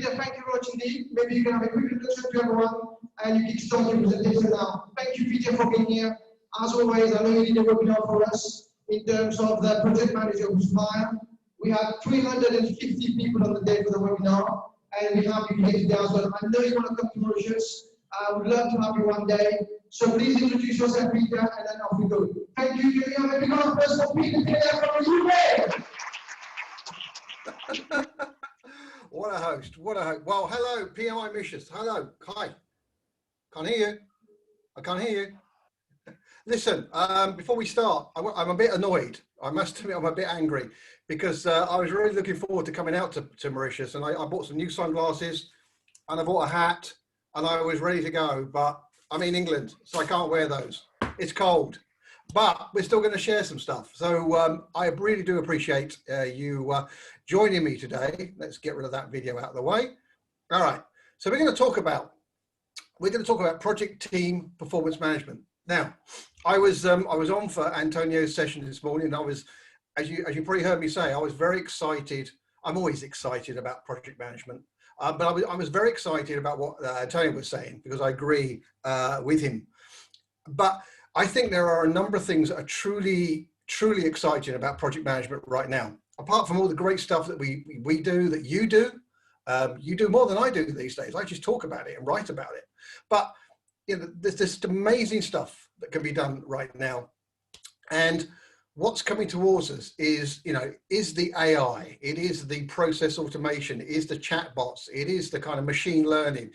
Peter, thank you very much indeed. Maybe you can have a quick introduction to everyone and you can start your presentation now. Thank you, Peter, for being here. As always, I know you did a webinar for us in terms of the project manager who's hired. We had 350 people on the day for the webinar, and we're happy to be here today as well. I know you want to come to Mauritius. I would love to have you one day. So please introduce yourself, Peter, and then off we go. Thank you, Julia. Maybe go first for Peter from the UK. What a host, what a host. Well, hello, PMI Mauritius. Hello, hi. Can't hear you. I can't hear you. Listen, before we start, I'm a bit annoyed. I must admit, I'm a bit angry because I was really looking forward to coming out to Mauritius, and I bought some new sunglasses and I bought a hat and I was ready to go, but I'm in England, so I can't wear those. It's cold, but we're still going to share some stuff. So I really do appreciate you joining me today. Let's get rid of that video out of the way. All right, so we're going to talk about project team performance management. Now, I was on for Antonio's session this morning. And I was, as you probably heard me say, I was very excited. I'm always excited about project management, but I was very excited about what Antonio was saying because I agree with him. But I think there are a number of things that are truly exciting about project management right now. Apart from all the great stuff that we do, that you do more than I do these days. I just talk about it and write about it. But you know, there's this amazing stuff that can be done right now. And what's coming towards us is, is the AI, it is the process automation, it is the chatbots, it is the kind of machine learning.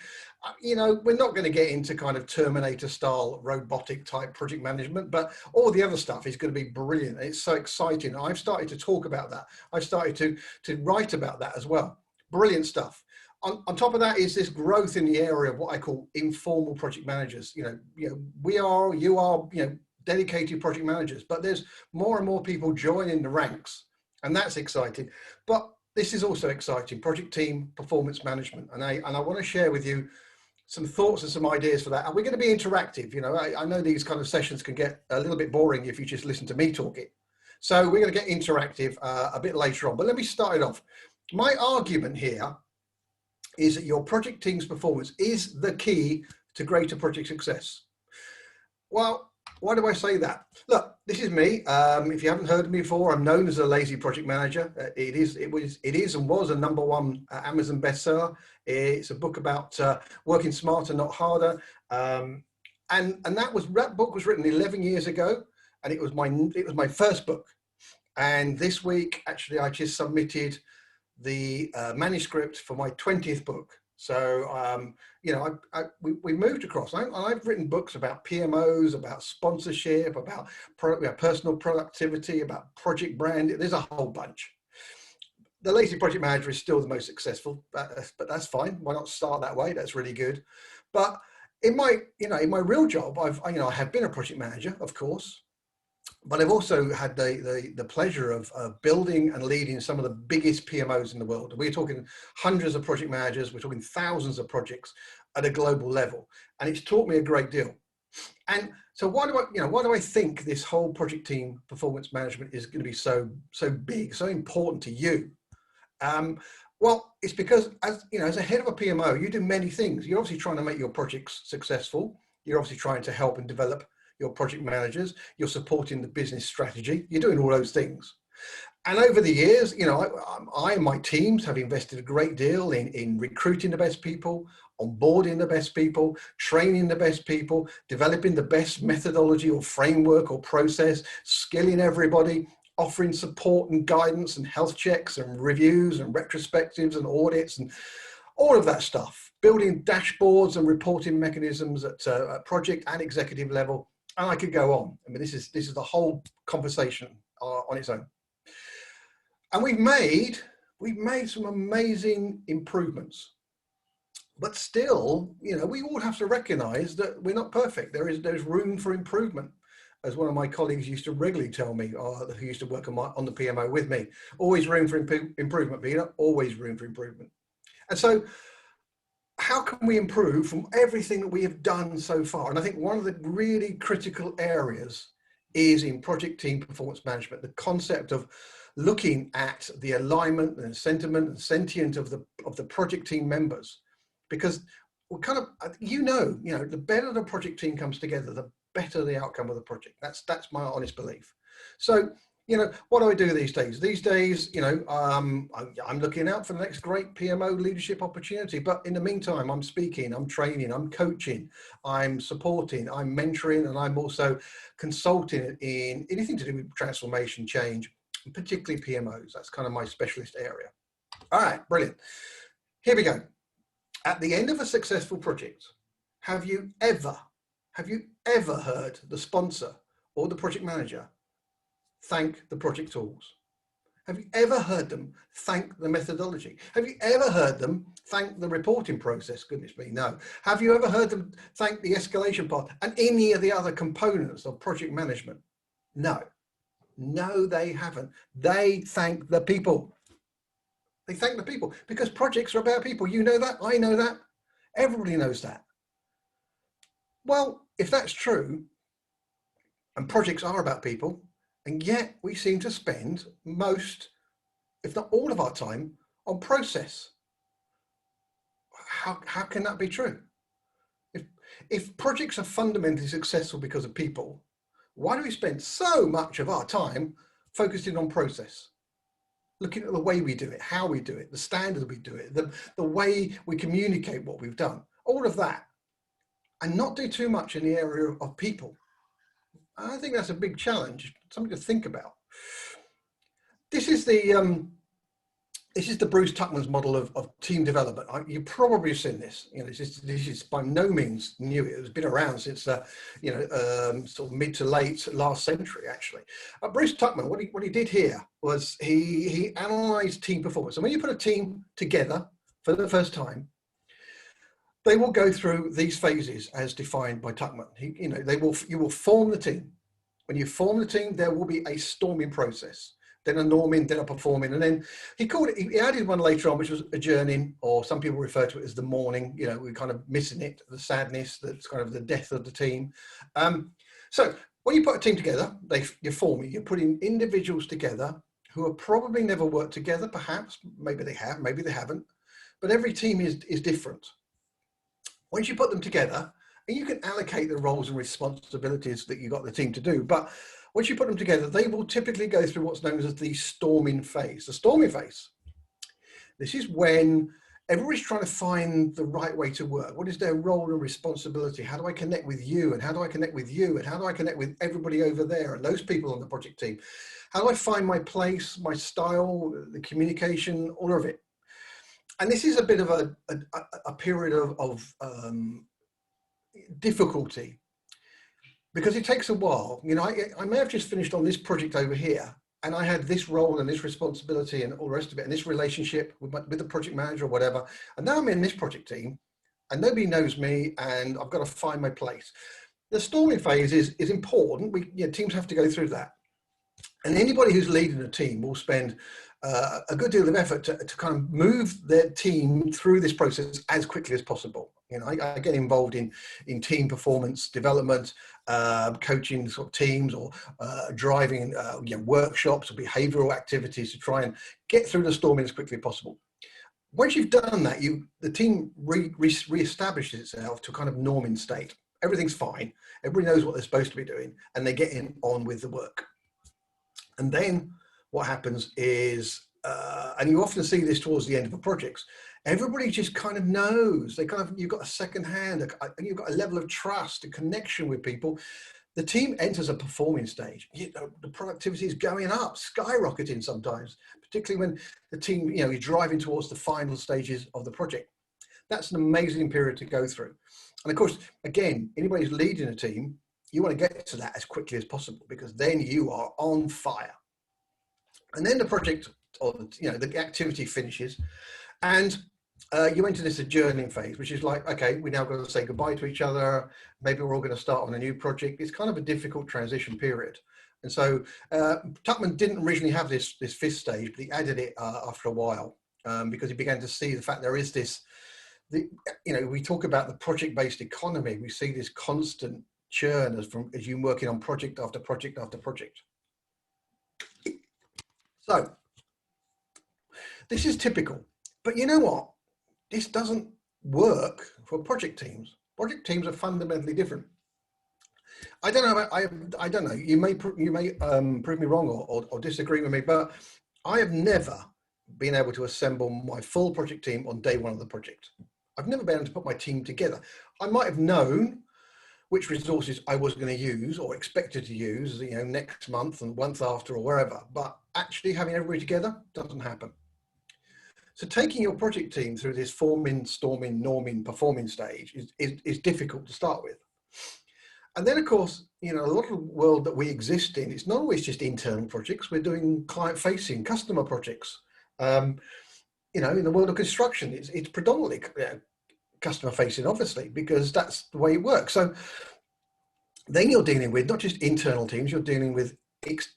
We're not going to get into kind of Terminator style robotic type project management, but all the other stuff is going to be brilliant. It's so exciting. I've started to talk about that. I've started to write about that as well. Brilliant stuff. On top of that is this growth in the area of what I call informal project managers. You are dedicated project managers, but there's more and more people joining the ranks, and that's exciting. But this is also exciting, project team performance management, and I want to share with you some thoughts and some ideas for that. And we're going to be interactive. I know these kind of sessions can get a little bit boring if you just listen to me talking. So we're going to get interactive a bit later on. But let me start it off. My argument here is that your project team's performance is the key to greater project success. Well, why do I say that? Look, this is me. If you haven't heard of me before, I'm known as a lazy project manager. It is and was a #1 Amazon bestseller. It's a book about working smarter, not harder. And that book was written 11 years ago, and it was my first book. And this week, actually, I just submitted the manuscript for my 20th book. So, we moved across. I've written books about PMOs, about sponsorship, about personal productivity, about project brand. There's a whole bunch. The Lazy Project Manager is still the most successful, but that's fine. Why not start that way? That's really good. But in my real job, I have been a project manager, of course. But I've also had the pleasure of building and leading some of the biggest PMOs in the world. We're talking hundreds of project managers. We're talking thousands of projects at a global level, and it's taught me a great deal. And so why do I think this whole project team performance management is going to be so big, so important to you? Well, it's because as a head of a PMO, you do many things. You're obviously trying to make your projects successful. You're obviously trying to help and develop your project managers, you're supporting the business strategy, you're doing all those things. And over the years, I and my teams have invested a great deal in recruiting the best people, onboarding the best people, training the best people, developing the best methodology or framework or process, skilling everybody, offering support and guidance and health checks and reviews and retrospectives and audits and all of that stuff, building dashboards and reporting mechanisms at project and executive level. And I could go on. I mean, this is the whole conversation on its own. And we've made some amazing improvements, but still, we all have to recognize that we're not perfect. There's room for improvement. As one of my colleagues used to regularly tell me, who used to work on the PMO with me, always room for improvement, Peter, always room for improvement. And so, how can we improve from everything that we have done so far? And I think one of the really critical areas is in project team performance management, the concept of looking at the alignment and sentiment and sentient of the project team members, because we're kind of, the better the project team comes together, the better the outcome of the project. That's my honest belief. So, what do I do these days? These days, I'm looking out for the next great PMO leadership opportunity. But in the meantime, I'm speaking, I'm training, I'm coaching, I'm supporting, I'm mentoring, and I'm also consulting in anything to do with transformation, change, particularly PMOs. That's kind of my specialist area. All right, brilliant. Here we go. At the end of a successful project, have you ever heard the sponsor or the project manager thank the project tools? Have you ever heard them thank the methodology? Have you ever heard them thank the reporting process? Goodness me, no. Have you ever heard them thank the escalation path and any of the other components of project management? No. No, they haven't. They thank the people. They thank the people because projects are about people. You know that, I know that, everybody knows that. Well, if that's true, and projects are about people, and yet we seem to spend most, if not all of our time on process. How can that be true? If projects are fundamentally successful because of people, why do we spend so much of our time focusing on process? Looking at the way we do it, how we do it, the standard we do it, the way we communicate what we've done, all of that, and not do too much in the area of people. I think that's a big challenge, something to think about. This is the Bruce Tuckman's model of team development. You probably have seen this. This is by no means new. It has been around since sort of mid to late last century, actually. Bruce Tuckman, what he did here was he analysed team performance. And when you put a team together for the first time, they will go through these phases as defined by Tuckman. You will form the team. When you form the team, there will be a storming process, then a norming, then a performing, and then he added one later on, which was a journeying, or some people refer to it as the mourning. We're kind of missing it, the sadness, that's kind of the death of the team. So when you put a team together, you're forming, you're putting individuals together who have probably never worked together, perhaps, maybe they have, maybe they haven't, but every team is different. Once you put them together, and you can allocate the roles and responsibilities that you got the team to do, but once you put them together, they will typically go through what's known as the storming phase. The storming phase, this is when everybody's trying to find the right way to work. What is their role and responsibility? How do I connect with you? And how do I connect with you? And how do I connect with everybody over there and those people on the project team? How do I find my place, my style, the communication, all of it? And this is a bit of a period of difficulty, because it takes a while. I may have just finished on this project over here, and I had this role and this responsibility and all the rest of it, and this relationship with the project manager or whatever. And now I'm in this project team, and nobody knows me, and I've got to find my place. The storming phase is important. Teams have to go through that. And anybody who's leading a team will spend a good deal of effort to kind of move their team through this process as quickly as possible. I get involved in team performance development, coaching sort of teams, or driving workshops or behavioural activities to try and get through the storming as quickly as possible. Once you've done that, the team re-establishes itself to a kind of norming state. Everything's fine. Everybody knows what they're supposed to be doing, and they get on with the work. And then what happens is, and you often see this towards the end of the projects, everybody just kind of knows. You've got a second hand, and you've got a level of trust, a connection with people. The team enters a performing stage. The productivity is going up, skyrocketing sometimes, particularly when the team, you're driving towards the final stages of the project. That's an amazing period to go through. And of course, again, anybody who's leading a team, you want to get to that as quickly as possible, because then you are on fire. And then the project, or the activity finishes, and you enter this adjourning phase, which is like, okay, we now got to say goodbye to each other. Maybe we're all going to start on a new project. It's kind of a difficult transition period. And so Tuckman didn't originally have this fifth stage, but he added it after a while, because he began to see the fact there is this, we talk about the project-based economy. We see this constant churn as you're working on project after project after project. So this is typical, but you know what? This doesn't work for project teams. Project teams are fundamentally different. I don't know. I don't know. You may prove me wrong or disagree with me, but I have never been able to assemble my full project team on day one of the project. I've never been able to put my team together. I might have known which resources I was going to use or expected to use, next month and month after or wherever, but actually having everybody together doesn't happen. So taking your project team through this forming, storming, norming, performing stage is difficult to start with. And then, of course, a lot of the world that we exist in, it's not always just internal projects. We're doing client-facing, customer projects. In the world of construction, it's predominantly customer-facing, obviously, because that's the way it works. So then you're dealing with not just internal teams, you're dealing with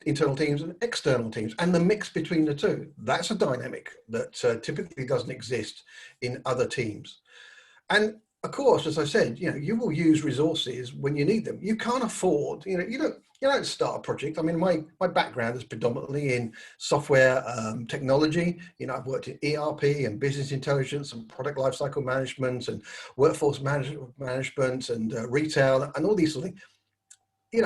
internal teams and external teams, and the mix between the two. That's a dynamic that typically doesn't exist in other teams. And of course, as I said, you will use resources when you need them. You can't afford, you don't start a project. I mean, my background is predominantly in software technology. I've worked in ERP and business intelligence and product lifecycle management and workforce management and retail and all these sort of things.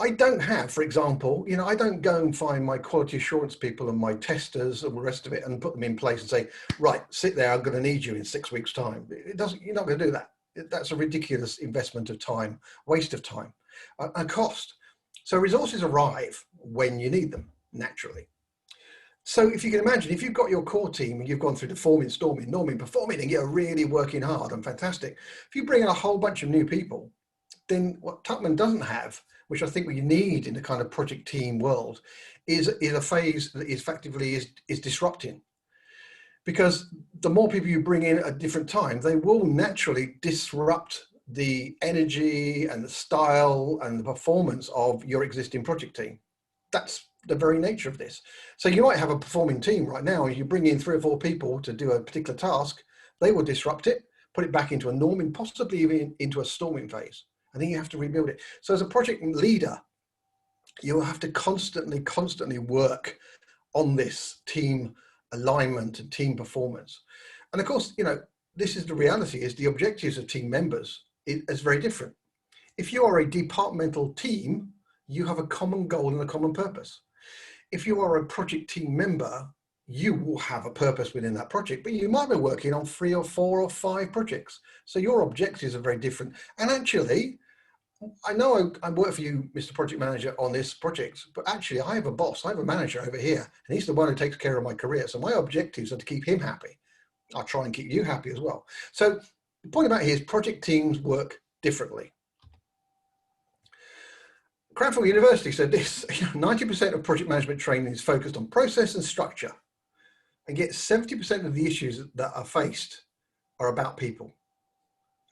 I don't have, for example, I don't go and find my quality assurance people and my testers and the rest of it and put them in place and say, right, sit there, I'm going to need you in 6 weeks' time. You're not going to do that. That's a ridiculous investment of time, waste of time, and cost. So resources arrive when you need them, naturally. So if you can imagine, if you've got your core team and you've gone through the forming, storming, norming, performing, and you're really working hard and fantastic, if you bring in a whole bunch of new people, then what Tuckman doesn't have, which I think we need in the kind of project team world, is a phase that is effectively is disrupting. Because the more people you bring in at different times, they will naturally disrupt the energy and the style and the performance of your existing project team. That's the very nature of this. So you might have a performing team right now, and you bring in 3 or 4 people to do a particular task, they will disrupt it, put it back into a norming, possibly even into a storming phase. And then you have to rebuild it. So as a project leader, you will have to constantly work on this team alignment and team performance. And of course, this is the reality, is the objectives of team members is very different. If you are a departmental team, you have a common goal and a common purpose. If you are a project team member, you will have a purpose within that project, but you might be working on 3 or 4 or 5 projects. So your objectives are very different. And actually, I know I work for you, Mr. Project Manager, on this project, but actually I have a boss, I have a manager over here, and he's the one who takes care of my career. So my objectives are to keep him happy. I'll try and keep you happy as well. So the point about here is project teams work differently. Cranfield University said this: 90% of project management training is focused on process and structure, and yet 70% of the issues that are faced are about people.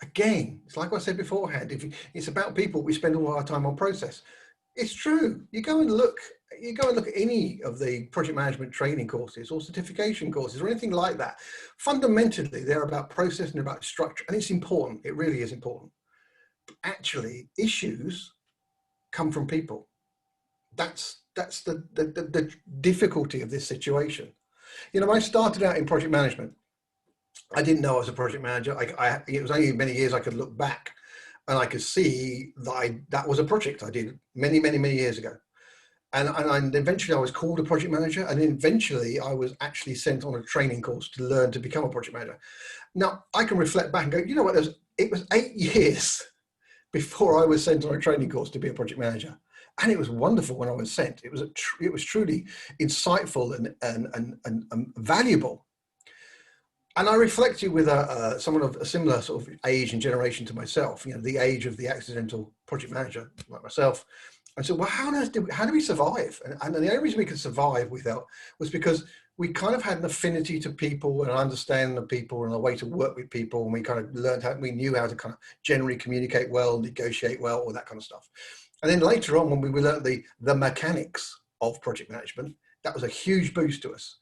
Again, it's like I said beforehand, if it's about people, we spend all our time on process. It's true. You go and look at any of the project management training courses or certification courses or anything like that. Fundamentally, they're about process and about structure, and it's important. It really is important. But actually, issues come from people. That's the difficulty of this situation. I started out in project management. I didn't know I was a project manager. It was only many years I could look back and I could see that that was a project I did many years ago. And eventually I was called a project manager, and eventually I was actually sent on a training course to learn to become a project manager. Now I can reflect back and go, you know what, it was 8 years before I was sent on a training course to be a project manager. And it was wonderful when I was sent. It was truly insightful and valuable. And I reflected with someone of a similar sort of age and generation to myself, the age of the accidental project manager like myself. And so, well, how do we survive? And the only reason we could survive was because we kind of had an affinity to people and understand the people and a way to work with people. And we kind of learned we knew how to kind of generally communicate well, negotiate well, all that kind of stuff. And then later on, when we learned the mechanics of project management, that was a huge boost to us.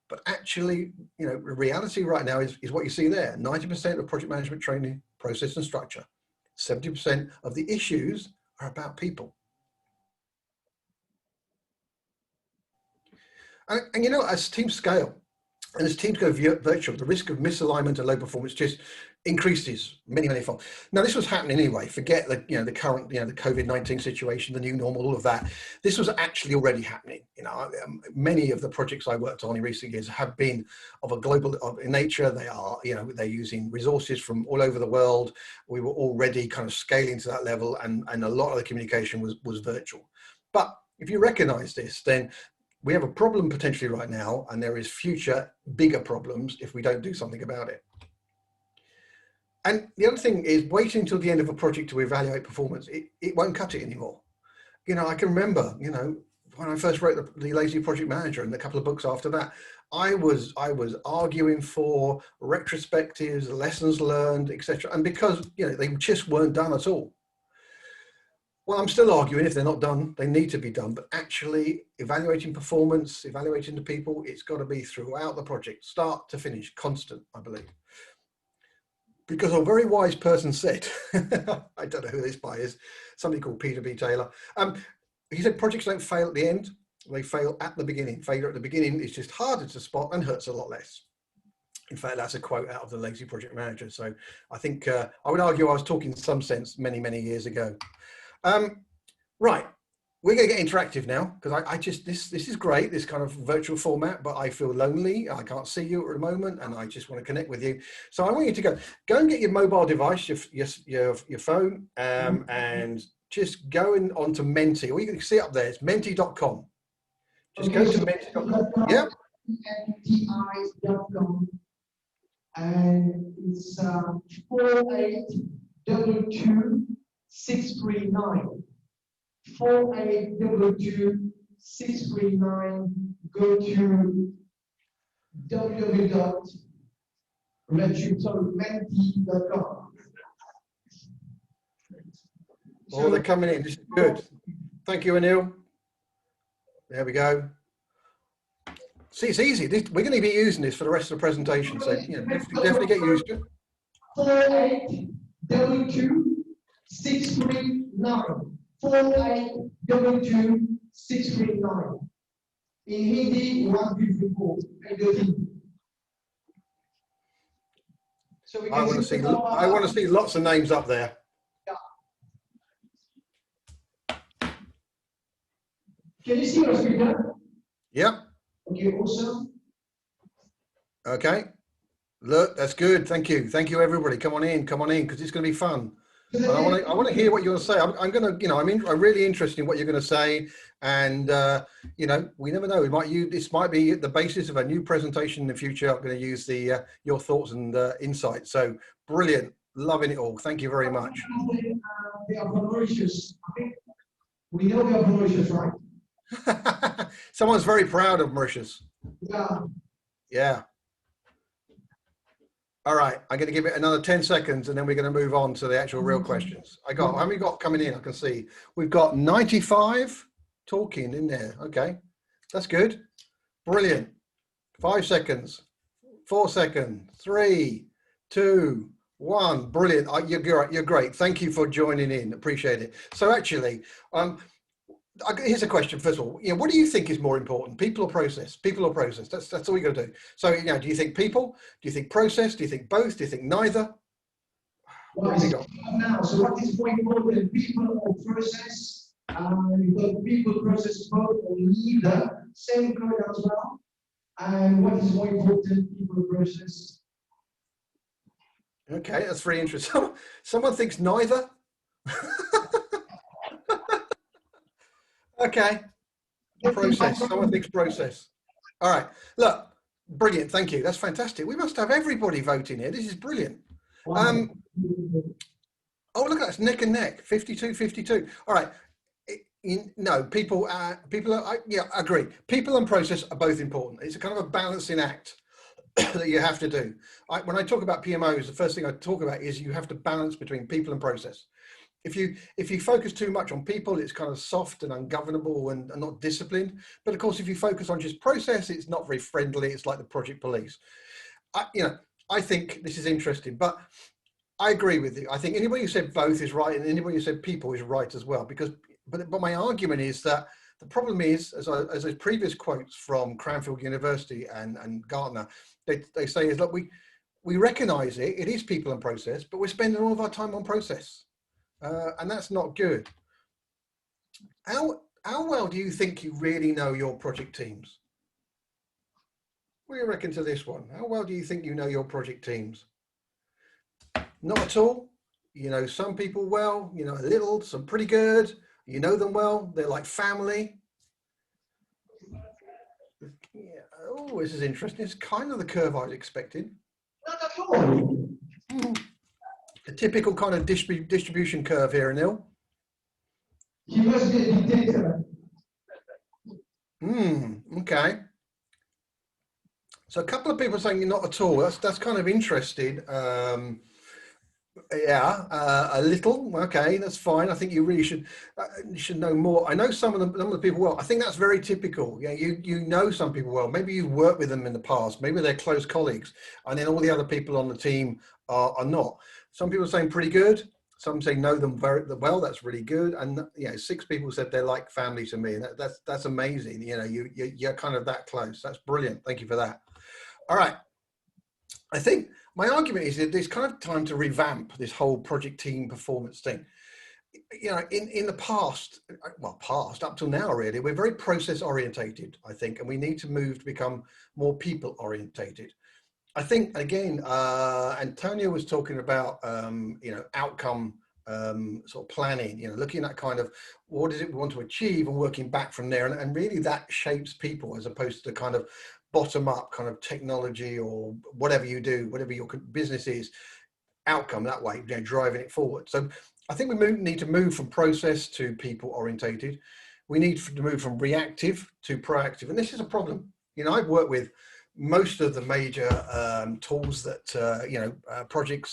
But actually, the reality right now is what you see there. 90% of project management training, process and structure. 70% of the issues are about people. And you know, as teams scale and as teams go virtual, the risk of misalignment and low performance just increases many fold. Now, this was happening anyway. Forget the the current the COVID-19 situation, the new normal, all of that. This was actually already happening. Many of the projects I worked on in recent years have been of a global in nature. They are they're using resources from all over the world. We were already kind of scaling to that level, and a lot of the communication was virtual. But if you recognize this, then we have a problem potentially right now, and there is future bigger problems if we don't do something about it. And the other thing is waiting until the end of a project to evaluate performance. It won't cut it anymore. I can remember, when I first wrote the Lazy Project Manager and a couple of books after that, I was arguing for retrospectives, lessons learned, etc. And because they just weren't done at all. Well, I'm still arguing if they're not done, they need to be done. But actually, evaluating performance, evaluating the people, it's got to be throughout the project, start to finish, constant, I believe. Because a very wise person said, I don't know who this guy is, somebody called Peter B. Taylor. He said projects don't fail at the end, they fail at the beginning. Failure at the beginning is just harder to spot and hurts a lot less. In fact, that's a quote out of the Lazy Project Manager. So I think I would argue I was talking in some sense many years ago. Right, we're going to get interactive now because I just this is great, this kind of virtual format, but I feel lonely. I can't see you at the moment, and I just want to connect with you. So I want you to go and get your mobile device, your phone, and just go onto Menti. Or you can see up there, it's menti.com. Just go to menti.com. Yeah. menti.com, and it's 4822639. 4822639. Go to www.menti.com. Oh, they're coming in. This is good. Thank you, Anil. There we go. See, it's easy. We're going to be using this for the rest of the presentation, so definitely get used to it. 4822639. 4822639. In Hindi, 154. So I want to see lots of names up there. Can you see your speaker? Yeah. Okay, awesome. Okay. Look, that's good. Thank you. Thank you, everybody. Come on in, because it's going to be fun. And I want to hear what you're going to say. I'm really interested in what you're going to say. And, we never know. This might be the basis of a new presentation in the future. I'm going to use your thoughts and insights. So brilliant. Loving it all. Thank you very much. They are from Mauritius. We know they are from Mauritius, right? Someone's very proud of Mauritius. Yeah. All right, I'm going to give it another 10 seconds and then we're going to move on to the actual real questions. How many got coming in? I can see we've got 95 talking in there. Okay, that's good. Brilliant. 5 seconds, 4 seconds, 3, 2, 1. Brilliant. You're great. Thank you for joining in. Appreciate it. So actually, here's a question. First of all, what do you think is more important, people or process? People or process? That's all you got to do. So, do you think people? Do you think process? Do you think both? Do you think neither? Well, now, so what is more important, people or process? Because people, process, both or neither, same code as well. And what is more important, people or process? Okay, that's very interesting. Someone thinks neither. Okay, process. Someone thinks process. All right, look, brilliant. Thank you. That's fantastic. We must have everybody voting here. This is brilliant. Oh, look at that. It's neck and neck. 52-52. All right. No, people are. Yeah, I agree. People and process are both important. It's a kind of a balancing act that you have to do. When I talk about PMOs, the first thing I talk about is you have to balance between people and process. If you focus too much on people, it's kind of soft and ungovernable and not disciplined. But of course, if you focus on just process, it's not very friendly. It's like the project police. I think this is interesting, but I agree with you. I think anybody who said both is right, and anybody who said people is right as well. But my argument is that The problem is, as a previous quotes from Cranfield University and Gartner, they say is, look, we recognize it is people and process, but we're spending all of our time on process. And that's not good. How well do you think you really know your project teams? What do you reckon to this one? How well do you think you know your project teams? Not at all. You know some people well, you know a little, some pretty good. You know them well, they're like family. Yeah. Oh, this is interesting. It's kind of the curve I was expecting. Not at all. A typical kind of distribution curve here, Anil. He must be a dictator. Okay. So a couple of people saying not at all. That's kind of interesting. Yeah, a little. Okay, that's fine. I think you really should know more. I know some of the people well. I think that's very typical. Yeah, you know some people well. Maybe you've worked with them in the past. Maybe they're close colleagues, and then all the other people on the team are not. Some people are saying pretty good. Some say know them very well. That's really good. And you know, 6 people said they're like family to me. And that's amazing. You know, you're kind of that close. That's brilliant. Thank you for that. All right. I think my argument is that there's kind of time to revamp this whole project team performance thing. You know, in the past, up till now, really, we're very process orientated, I think, and we need to move to become more people orientated. I think, again, Antonio was talking about, you know, outcome sort of planning, you know, looking at kind of what is it we want to achieve and working back from there. And really that shapes people as opposed to kind of bottom up kind of technology or whatever you do, whatever your business is, outcome that way, you know, driving it forward. So I think we need to move from process to people orientated. We need to move from reactive to proactive. And this is a problem. You know, I've worked with most of the major tools that you know project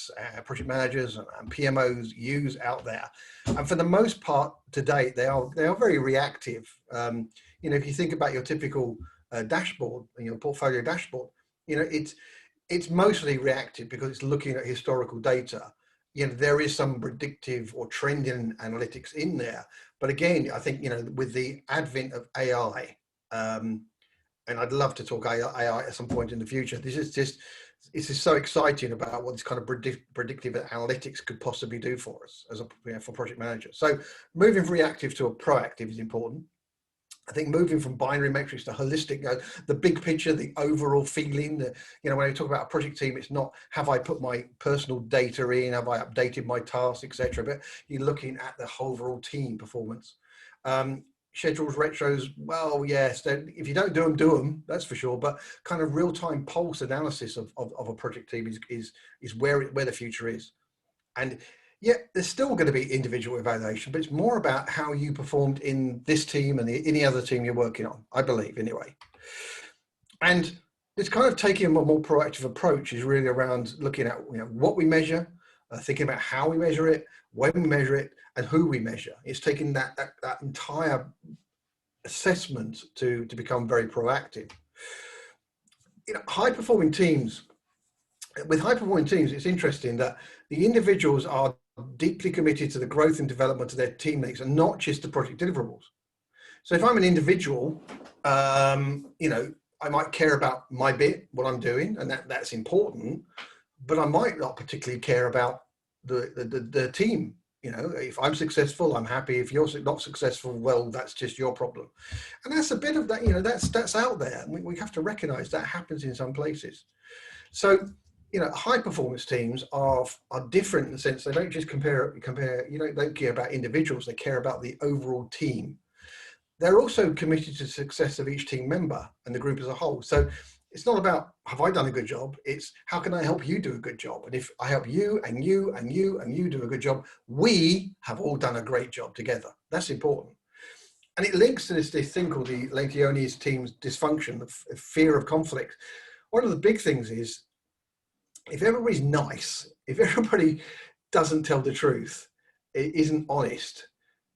managers and PMOs use out there, and for the most part to date they are very reactive. You know, if you think about your typical dashboard, your portfolio dashboard, you know it's mostly reactive because it's looking at historical data. You know, there is some predictive or trending analytics in there, but again, I think, you know, with the advent of AI. And I'd love to talk AI at some point in the future. This is so exciting about what this kind of predictive analytics could possibly do for us as for project managers. So moving from reactive to a proactive is important. I think moving from binary metrics to holistic, you know, the big picture, the overall feeling, you know, when I talk about a project team, it's not have I put my personal data in, have I updated my tasks, etc. But you're looking at the overall team performance. Schedules, retros, well, yes, if you don't do them, that's for sure. But kind of real-time pulse analysis of a project team is where the future is. And yet there's still going to be individual evaluation, but it's more about how you performed in this team and any other team you're working on, I believe, anyway. And it's kind of taking a more proactive approach is really around looking at, you know, what we measure, thinking about how we measure it, when we measure it, and who we measure. It's taking that entire assessment to become very proactive. You know, high-performing teams. With high-performing teams, it's interesting that the individuals are deeply committed to the growth and development of their teammates and not just the project deliverables. So if I'm an individual, you know, I might care about my bit, what I'm doing, and that's important, but I might not particularly care about the team. You know, if I'm successful, I'm happy. If you're not successful, well, that's just your problem. And that's a bit of that, you know, that's out there. We have to recognize that happens in some places. So, you know, high performance teams are different in the sense they don't just compare, you know, they don't care about individuals, they care about the overall team. They're also committed to the success of each team member and the group as a whole. So it's not about, have I done a good job? It's how can I help you do a good job? And if I help you and you and you and you do a good job, we have all done a great job together. That's important. And it links to this thing called the Leontios team's dysfunction, the fear of conflict. One of the big things is, if everybody's nice, if everybody doesn't tell the truth, it isn't honest,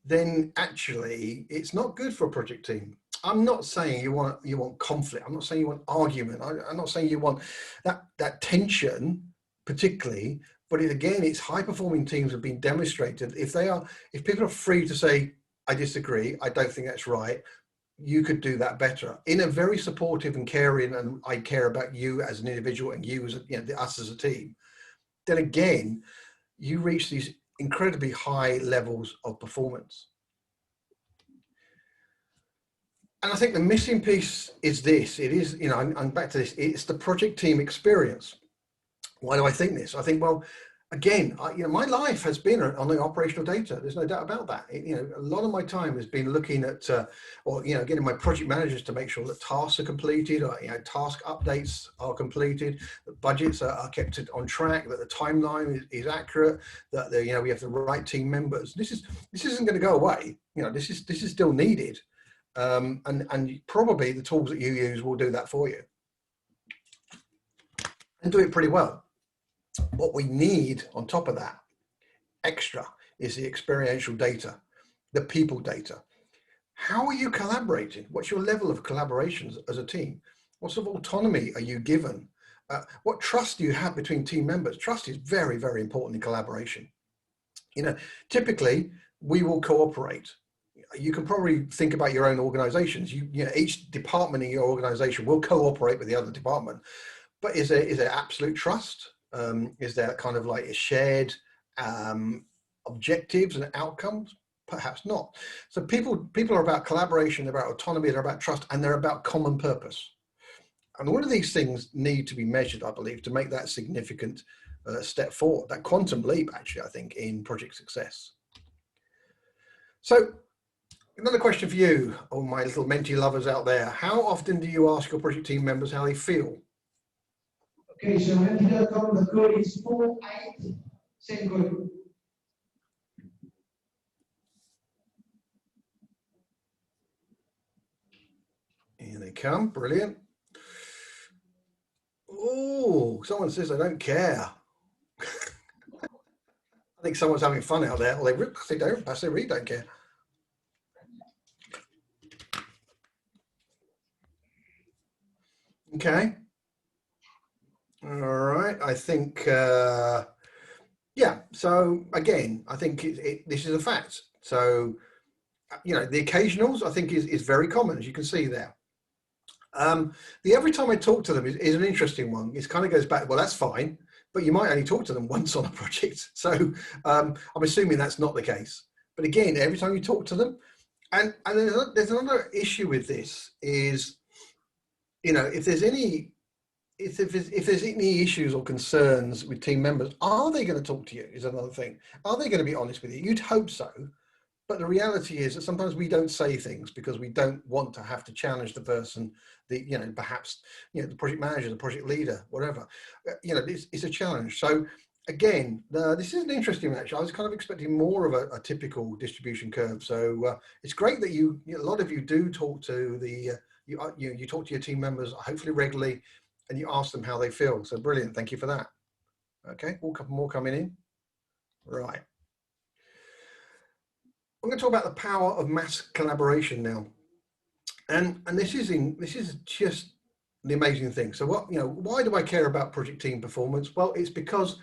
then actually it's not good for a project team. I'm not saying you want conflict. I'm not saying you want argument. I'm not saying you want that tension particularly, but again, it's high performing teams have been demonstrated. If people are free to say, I disagree, I don't think that's right, you could do that better in a very supportive and caring, and I care about you as an individual and you as us as a team, then again, you reach these incredibly high levels of performance. And I think the missing piece is this. It is, I'm back to this. It's the project team experience. Why do I think this? I think, well, again, my life has been on the operational data. There's no doubt about that. A lot of my time has been looking at, getting my project managers to make sure that tasks are completed, or, task updates are completed, that budgets are kept on track, that the timeline is accurate, that we have the right team members. This isn't going to go away. This is still needed. And probably the tools that you use will do that for you and do it pretty well. What we need on top of that extra is the experiential data, the people data. How are you collaborating? What's your level of collaboration as a team? What sort of autonomy are you given? What trust do you have between team members? Trust is very, very important in collaboration. Typically we will cooperate. You can probably think about your own organizations. Each department in your organization will cooperate with the other department, but is there absolute trust? Is there kind of like a shared objectives and outcomes? Perhaps not. So people are about collaboration, they're about autonomy, they're about trust, and they're about common purpose. And all of these things need to be measured, I believe, to make that significant step forward, that quantum leap, actually, I think, in project success. So another question for you, all my little mentee lovers out there. How often do you ask your project team members how they feel? Okay, so mentee.com, the code is 48, same code. Here they come, brilliant. Oh, someone says they don't care. I think someone's having fun out there. Well, they really don't care. Okay. All right. I think, yeah. So again, I think this is a fact. So, the occasionals, I think is very common, as you can see there. The every time I talk to them is an interesting one. It kind of goes back, well, that's fine, but you might only talk to them once on a project. So I'm assuming that's not the case. But again, every time you talk to them, and there's another issue with this is, if there's any issues or concerns with team members, are they going to talk to you is another thing. Are they going to be honest with you? You'd hope so. But the reality is that sometimes we don't say things because we don't want to have to challenge the person, perhaps, the project manager, the project leader, whatever. It's a challenge. So again, this is an interesting one, actually. I was kind of expecting more of a typical distribution curve. So it's great that a lot of you do talk to you talk to your team members, hopefully regularly, and you ask them how they feel. So brilliant. Thank you for that. Okay, a couple more coming in. Right. I'm going to talk about the power of mass collaboration now, and this is just the amazing thing. So why do I care about project team performance? Well, it's because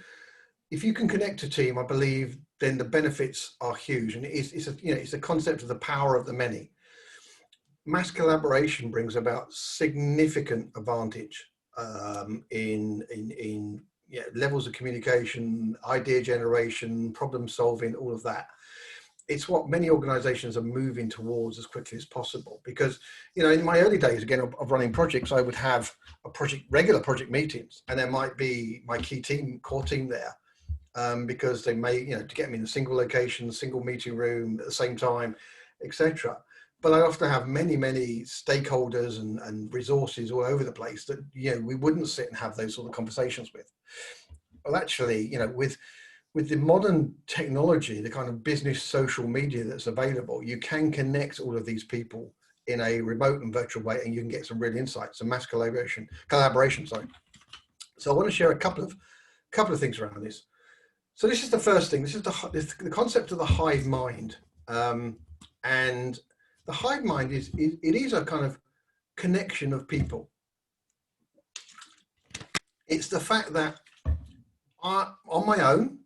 if you can connect a team, I believe, then the benefits are huge, and it's a concept of the power of the many. Mass collaboration brings about significant advantage in levels of communication, idea generation, problem solving, all of that. It's what many organizations are moving towards as quickly as possible, because in my early days, again, of running projects, I would have regular project meetings, and there might be my core team there, because they may to get me in a single location, single meeting room at the same time, etc. But I often have many stakeholders and resources all over the place that we wouldn't sit and have those sort of conversations with. Well, actually, with the modern technology, the kind of business social media that's available, you can connect all of these people in a remote and virtual way, and you can get some real insights and mass collaboration. Sorry. So I want to share a couple of things around this. So this is the first thing. This is the concept of the hive mind, and the hive mind is a kind of connection of people. It's the fact that on my own,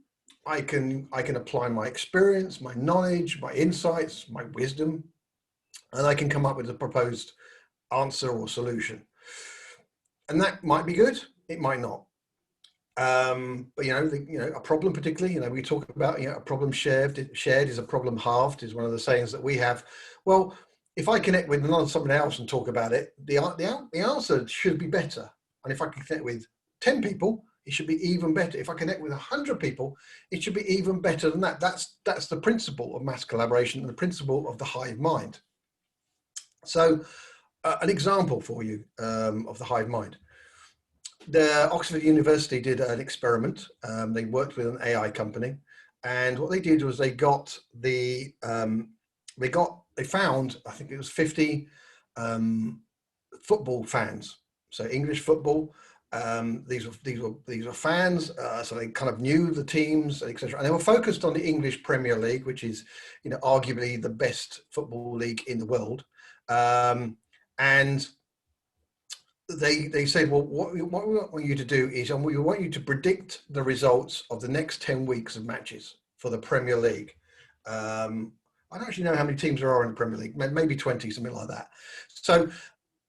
I can apply my experience, my knowledge, my insights, my wisdom, and they can come up with a proposed answer or solution. And that might be good, it might not. But a problem particularly, we talk about, a problem shared is a problem halved, is one of the sayings that we have. Well, if I connect with someone else and talk about it, the answer should be better. And if I can connect with 10 people, it should be even better. If I connect with 100 people, it should be even better than that. That's the principle of mass collaboration and the principle of the hive mind. So an example for you of the hive mind. The Oxford University did an experiment. They worked with an AI company, and what they did was they found, I think it was 50 football fans. So English football. These were fans, so they kind of knew the teams, etc. And they were focused on the English Premier League, which is, arguably the best football league in the world. And they said, well, what we want you to do is, and we want you to predict the results of the next 10 weeks of matches for the Premier League. I don't actually know how many teams there are in the Premier League, maybe 20, something like that. So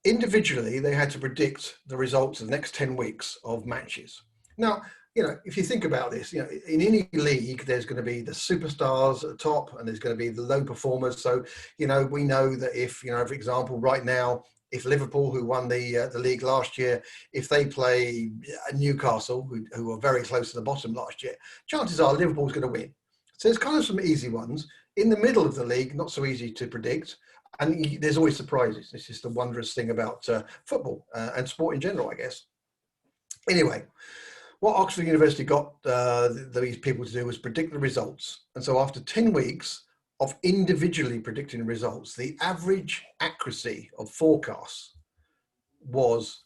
individually, they had to predict the results of the next 10 weeks of matches. Now, if you think about this, in any league, there's going to be the superstars at the top, and there's going to be the low performers. So, we know that if, for example, right now, if Liverpool, who won the league last year, if they play Newcastle, who were very close to the bottom last year, chances are Liverpool's going to win. So there's kind of some easy ones. In the middle of the league, not so easy to predict. And there's always surprises. It's just the wondrous thing about football and sport in general, I guess. Anyway, what Oxford University got these people to do was predict the results. And so after 10 weeks of individually predicting results, the average accuracy of forecasts was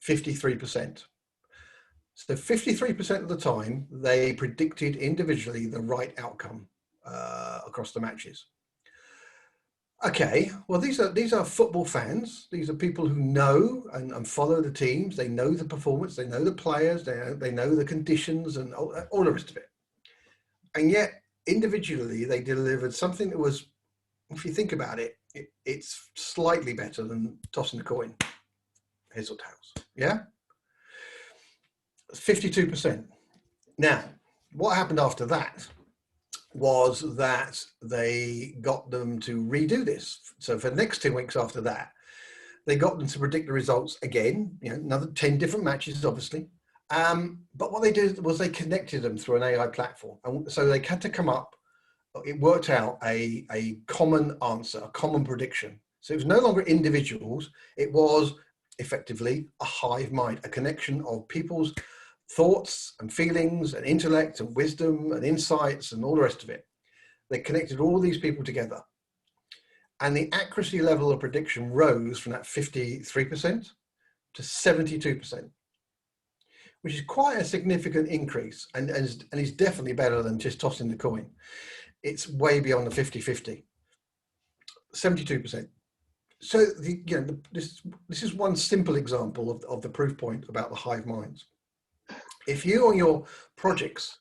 53%. So 53% of the time, they predicted individually the right outcome across the matches. Okay, well, these are football fans. These are people who know and follow the teams. They know the performance. They know the players. They know the conditions and all the rest of it. And yet, individually, they delivered something that was, if you think about it, it's slightly better than tossing a coin, heads or tails. Yeah, 52%. Now, what happened after that was that they got them to redo this. So for the next 10 weeks after that, they got them to predict the results again, another 10 different matches, obviously. But what they did was they connected them through an AI platform. And so they had to come up, it worked out a common answer, a common prediction. So it was no longer individuals, it was effectively a hive mind, a connection of people's thoughts and feelings and intellect and wisdom and insights and all the rest of it. They connected all these people together. And the accuracy level of prediction rose from that 53% to 72%, which is quite a significant increase and is definitely better than just tossing the coin. It's way beyond the 50-50, 72%. So this is one simple example of the proof point about the hive minds. If you on your projects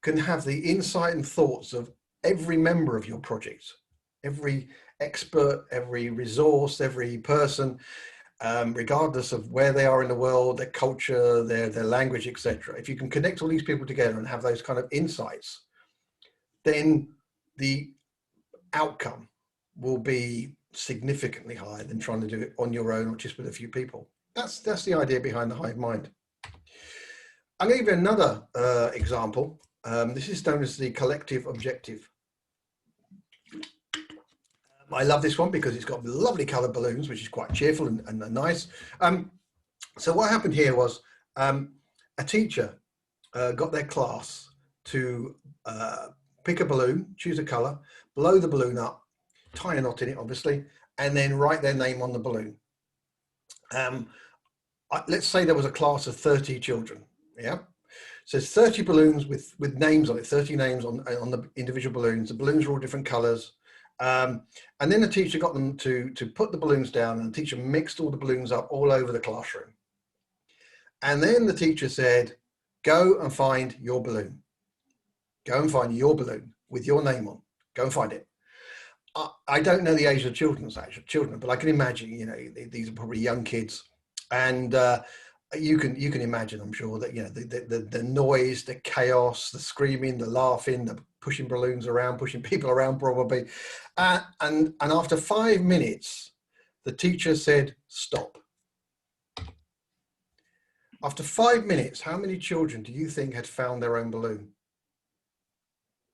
can have the insight and thoughts of every member of your project, every expert, every resource, every person, regardless of where they are in the world, their culture, their language, etc. If you can connect all these people together and have those kind of insights, then the outcome will be significantly higher than trying to do it on your own or just with a few people. That's the idea behind the hive mind. I'm going to give you another example. This is known as the collective objective. I love this one because it's got lovely coloured balloons, which is quite cheerful and nice. So what happened here was a teacher got their class to pick a balloon, choose a colour, blow the balloon up, tie a knot in it, obviously, and then write their name on the balloon. Let's say there was a class of 30 children. Yeah, so it's 30 balloons with names on it, 30 names on the individual balloons. The balloons are all different colors. And then the teacher got them to put the balloons down, and the teacher mixed all the balloons up all over the classroom. And then the teacher said, go and find your balloon. Go and find your balloon with your name on. Go and find it. I don't know the age of children, but I can imagine, you know, these are probably young kids, and you can imagine, I'm sure, that, you know, the noise, the chaos, the screaming, the laughing, the pushing balloons around, pushing people around, probably, and after 5 minutes, the teacher said, "Stop." After 5 minutes, how many children do you think had found their own balloon?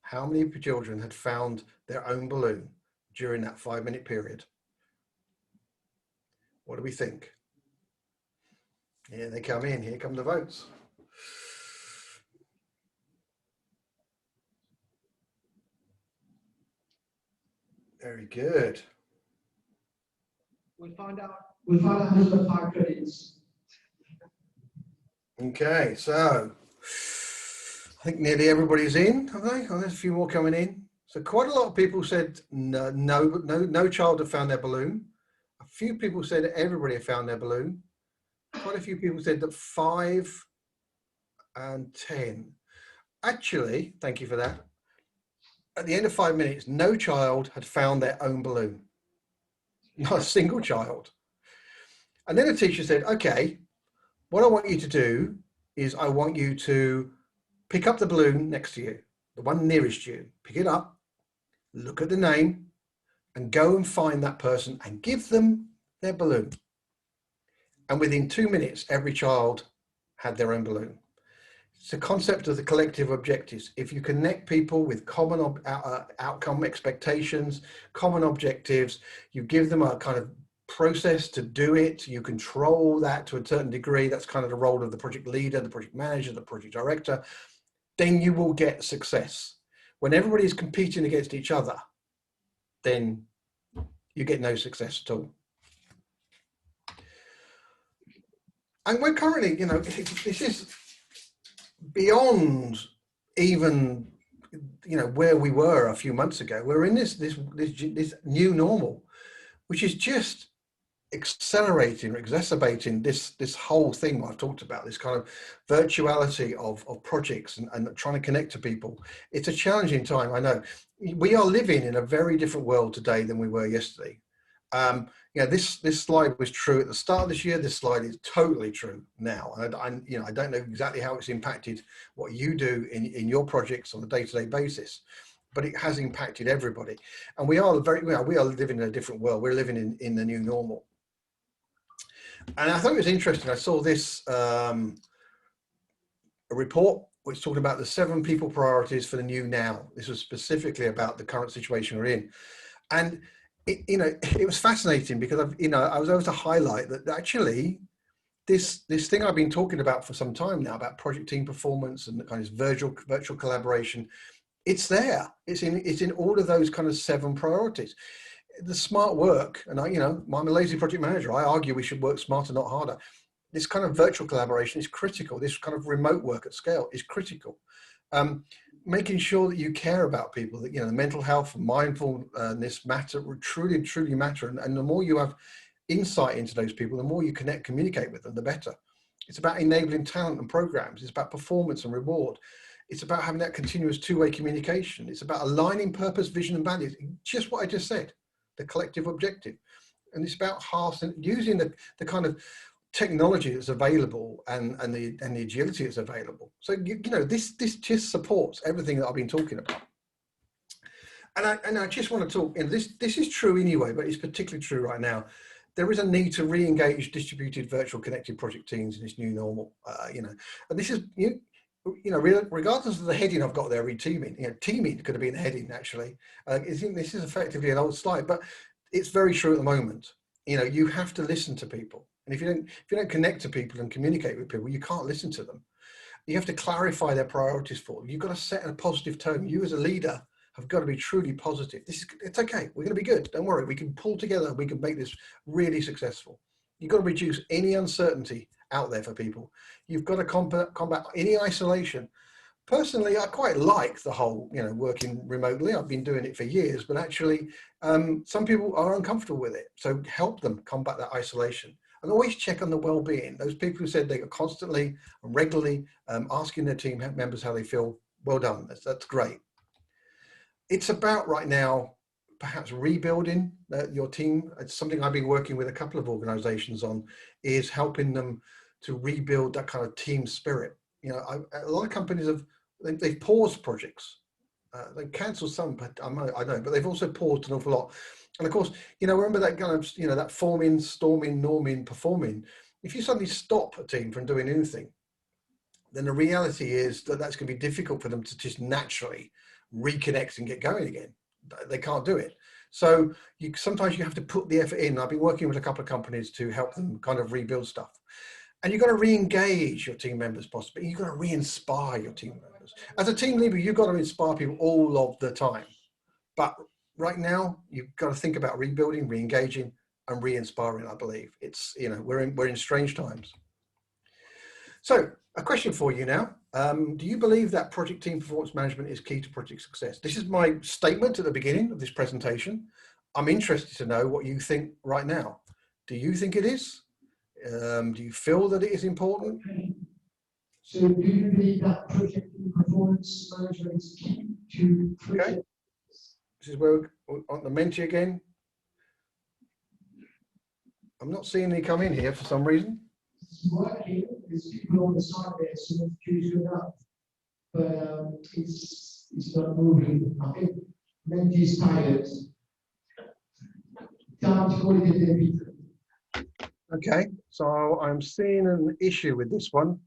How many children had found their own balloon during that 5 minute period? What do we think? Here they come in. Here come the votes. Very good. We'll find out. We'll find out who's got 5 credits. Okay, so I think nearly everybody's in, have they? Oh, there's a few more coming in. So quite a lot of people said no child had found their balloon. A few people said everybody had found their balloon. Quite a few people said that 5 and 10. Actually, thank you for that. At the end of 5 minutes, no child had found their own balloon. Not a single child. And then the teacher said, okay, what I want you to do is I want you to pick up the balloon next to you, the one nearest you, pick it up, look at the name, and go and find that person and give them their balloon. And within 2 minutes, every child had their own balloon. It's the concept of the collective objectives. If you connect people with common outcome expectations, common objectives, you give them a kind of process to do it, you control that to a certain degree, that's kind of the role of the project leader, the project manager, the project director, then you will get success. When everybody is competing against each other, then you get no success at all. And we're currently, you know, this is beyond even, you know, where we were a few months ago. We're in this new normal, which is just accelerating or exacerbating this whole thing I've talked about, this kind of virtuality of projects and trying to connect to people. It's a challenging time, I know. We are living in a very different world today than we were yesterday. Yeah, this slide was true at the start of this year. This slide is totally true now. And I don't know exactly how it's impacted what you do in your projects on a day-to-day basis, but it has impacted everybody. And we are living in a different world. We're living in the new normal. And I thought it was interesting. I saw this a report which talked about the 7 people priorities for the new now. This was specifically about the current situation we're in. And it was fascinating because I was able to highlight that actually this thing I've been talking about for some time now about project team performance and the kind of virtual collaboration, it's there. It's in all of those kind of 7 priorities. The smart work, and I'm a lazy project manager. I argue we should work smarter, not harder. This kind of virtual collaboration is critical. This kind of remote work at scale is critical. Making sure that you care about people, that, the mental health and mindfulness matter, truly matter. And the more you have insight into those people, the more you communicate with them, the better. It's about enabling talent and programs. It's about performance and reward. It's about having that continuous two-way communication. It's about aligning purpose, vision, and values. Just what I just said, the collective objective. And it's about using the kind of technology that's available and the agility that's available. So this just supports everything that I've been talking about. And I just want to talk. This is true anyway, but it's particularly true right now. There is a need to re-engage distributed, virtual, connected project teams in this new normal. And this is regardless of the heading I've got there, reteaming. Teaming could have been the heading actually. This is effectively an old slide, but it's very true at the moment. You have to listen to people. And if you don't connect to people and communicate with people, you can't listen to them. You have to clarify their priorities for them. You've got to set a positive tone. You as a leader have got to be truly positive. It's okay. We're going to be good. Don't worry. We can pull together. We can make this really successful. You've got to reduce any uncertainty out there for people. You've got to combat any isolation. Personally, I quite like the whole, working remotely. I've been doing it for years, but actually some people are uncomfortable with it. So help them combat that isolation. And always check on the well-being. Those people who said they are constantly and regularly asking their team members how they feel, well done. That's great. It's about right now perhaps rebuilding your team. It's something I've been working with a couple of organizations on, is helping them to rebuild that kind of team spirit. You know, a lot of companies they've paused projects. They've cancelled some, but I know, but they've also paused an awful lot. And of course, you know, remember that kind of, you know, that forming, storming, norming, performing. If you suddenly stop a team from doing anything, then the reality is that that's going to be difficult for them to just naturally reconnect and get going again. They can't do it. So sometimes you have to put the effort in. I've been working with a couple of companies to help them kind of rebuild stuff. And you've got to re-engage your team members possibly. You've got to re-inspire your team members. As a team leader, you've got to inspire people all of the time. But right now, you've got to think about rebuilding, re-engaging, and re-inspiring, I believe. It's, you know, we're in strange times. So a question for you now. Do you believe that project team performance management is key to project success? This is my statement at the beginning of this presentation. I'm interested to know what you think right now. Do you think it is? Do you feel that it is important? Okay. So do you believe that project team performance management is key to project? Okay. This is where we're on the Menti again. I'm not seeing any come in here for some reason. It's working. There's people on the side there, so it's good enough. But it's not moving. I think Menti is tired. Time to call it a day. Okay, so I'm seeing an issue with this one.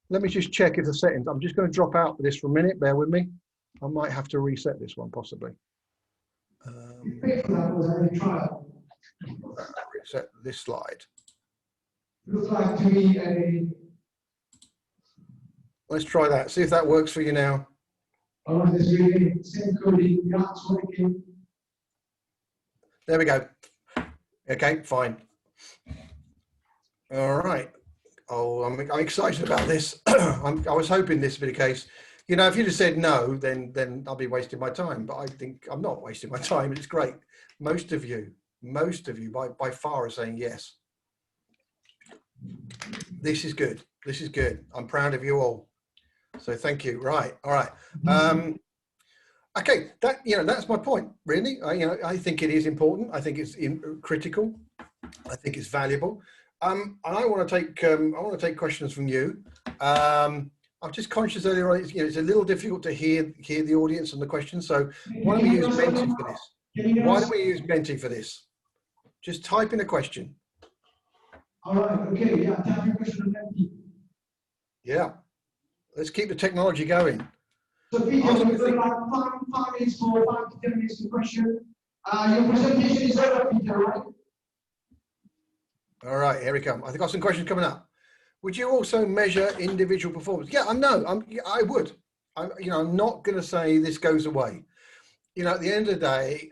Let me just check if the settings, I'm just going to drop out for this for a minute, bear with me. I might have to reset this one possibly. Reset this slide. Looks like to me a... Let's try that, see if that works for you now. Oh, there's really same coding, that's working. There we go. Okay, fine. All right. Oh, I'm excited about this. I was hoping this would be the case. You know, if you'd have said no, then I'll be wasting my time. But I think I'm not wasting my time. It's great. Most of you by far are saying yes. This is good. This is good. I'm proud of you all. So thank you. Right. All right. Okay. That's my point. Really. I think it is important. I think it's critical. I think it's valuable. And I want to take questions from you. I'm just conscious earlier on, it's a little difficult to hear the audience and the questions. So why don't we use Menti for this? Why don't we use Menti for this? Just type in a question. All right. Okay. Yeah. Type your question on Menti. Yeah. Let's keep the technology going. So Peter, we've got like 5 minutes for 5 to 10 minutes to question. Your presentation is over, Peter, right? All right, here we come. I think I've got some questions coming up. Would you also measure individual performance? Yeah, I would. I'm not going to say this goes away. At the end of the day,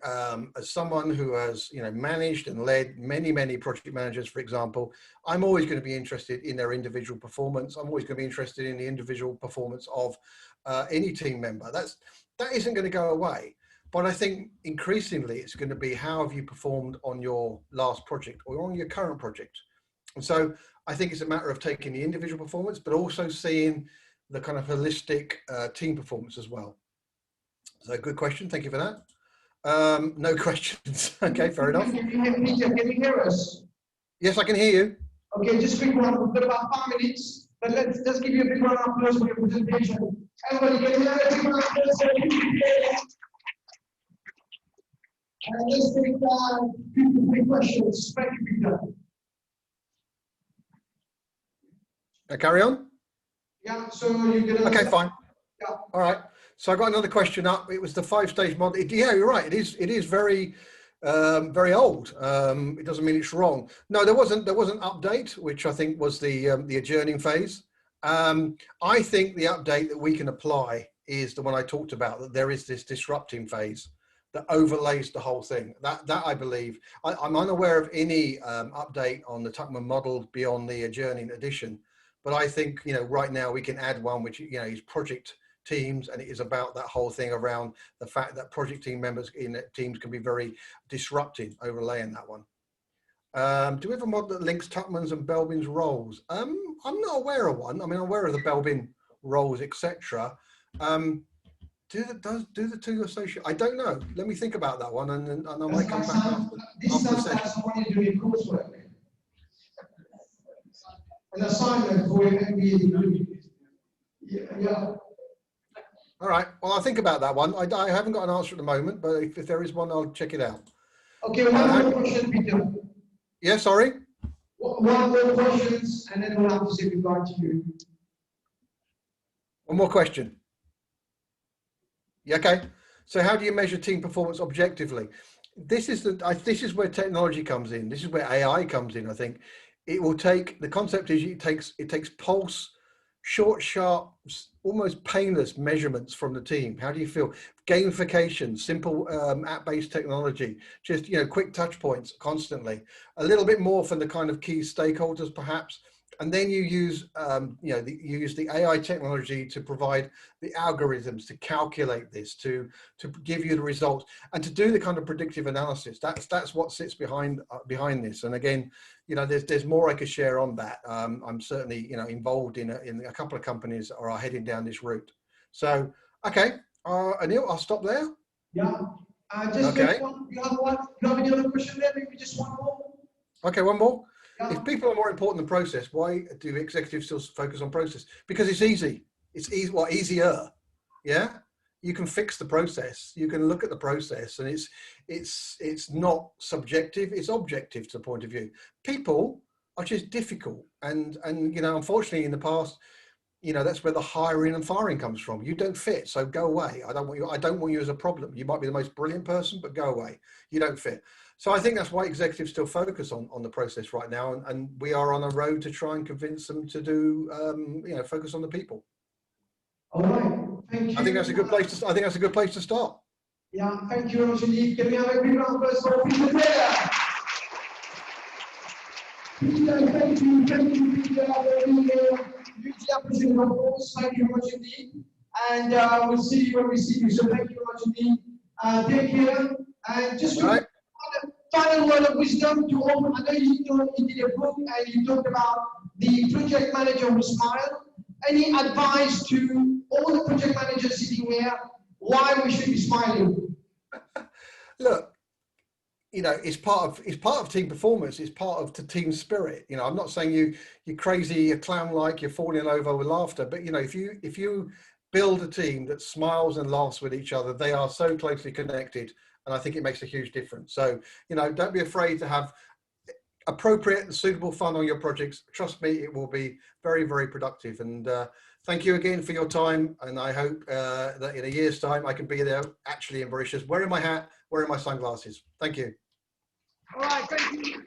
as someone who has, managed and led many project managers, for example, I'm always going to be interested in their individual performance. I'm always going to be interested in the individual performance of any team member. That isn't going to go away. But I think increasingly it's going to be how have you performed on your last project or on your current project. And so I think it's a matter of taking the individual performance, but also seeing the kind of holistic team performance as well. So good question. Thank you for that. No questions. Okay, fair enough. Can you hear us? Yes, I can hear you. Okay, just quick one. We've got about 5 minutes, but let's give you a big round of applause for your presentation. Everybody, can you hear a big round of applause? And let's take 3 questions. Thank you, Peter. Carry on. Yeah. So you're gonna. Okay, fine. Yeah. All right. So I got another question up. It was the 5-stage model. Yeah, you're right. It is very, very old. It doesn't mean it's wrong. No, there was an update, which I think was the adjourning phase. I think the update that we can apply is the one I talked about, that there is this disrupting phase that overlays the whole thing. That I believe. I'm unaware of any update on the Tuckman model beyond the adjourning edition, but I think right now we can add one which is project teams, and it is about that whole thing around the fact that project team members in teams can be very disruptive, overlaying that one. Do we have a model that links Tuckman's and Belbin's roles? I'm not aware of one. I mean, I'm aware of the Belbin roles, etc. Do the two associate? I don't know. Let me think about that one, and I might come back after This the sounds like session. someone is doing coursework. An assignment for an MBA degree. Yeah. All right. Well, I'll think about that one. I haven't got an answer at the moment, but if there is one, I'll check it out. Okay, one more question, Peter. Yeah, sorry. One more questions, and then we'll have to say goodbye to you. One more question. Yeah, okay. So how do you measure team performance objectively? This is where technology comes in. This is where AI comes in. I think it will take, the concept is it takes pulse, short, sharp, almost painless measurements from the team. How do you feel? Gamification, simple app-based technology, just, you know, quick touch points constantly, a little bit more from the kind of key stakeholders perhaps. And then you use, you use the AI technology to provide the algorithms to calculate this, to give you the results, and to do the kind of predictive analysis. That's what sits behind this. And again, you know, there's more I could share on that. I'm certainly, you know, involved in a couple of companies that are heading down this route. So, okay, Anil, I'll stop there. Yeah. Just okay. You have any other question there? Maybe just one more. Okay, one more. Yeah. If people are more important than process, why do executives still focus on process? Because it's easy. It's easy. Well, easier. Yeah. You can fix the process. You can look at the process, and it's not subjective. It's objective to the point of view. People are just difficult, and you know, unfortunately, in the past, you know, that's where the hiring and firing comes from. You don't fit, so go away. I don't want you as a problem. You might be the most brilliant person, but go away. You don't fit. So I think that's why executives still focus on the process right now, and we are on a road to try and convince them to do, you know, focus on the people. All right, thank you. I think that's a good place to. I think that's a good place to start. Yeah, thank you, Rosalie. Can we have a big round of applause for Peter there? Peter, thank you, Peter. Hugely appreciate your applause. Thank you very much indeed. And we'll see you when we see you. So thank you very much indeed. Take care. And just right. Final word of wisdom to all. I know you did a book and you talked about the project manager who smiled. Any advice to all the project managers sitting here why we should be smiling? Look, you know, it's part of team performance. It's part of the team spirit. You know, I'm not saying you're crazy, you're clown-like, you're falling over with laughter, but you know, if you build a team that smiles and laughs with each other, they are so closely connected. And I think it makes a huge difference. So, you know, don't be afraid to have appropriate and suitable fun on your projects. Trust me, it will be very, very productive. And thank you again for your time. And I hope that in a year's time, I can be there actually in Mauritius, wearing my hat, wearing my sunglasses. Thank you. All right, thank you.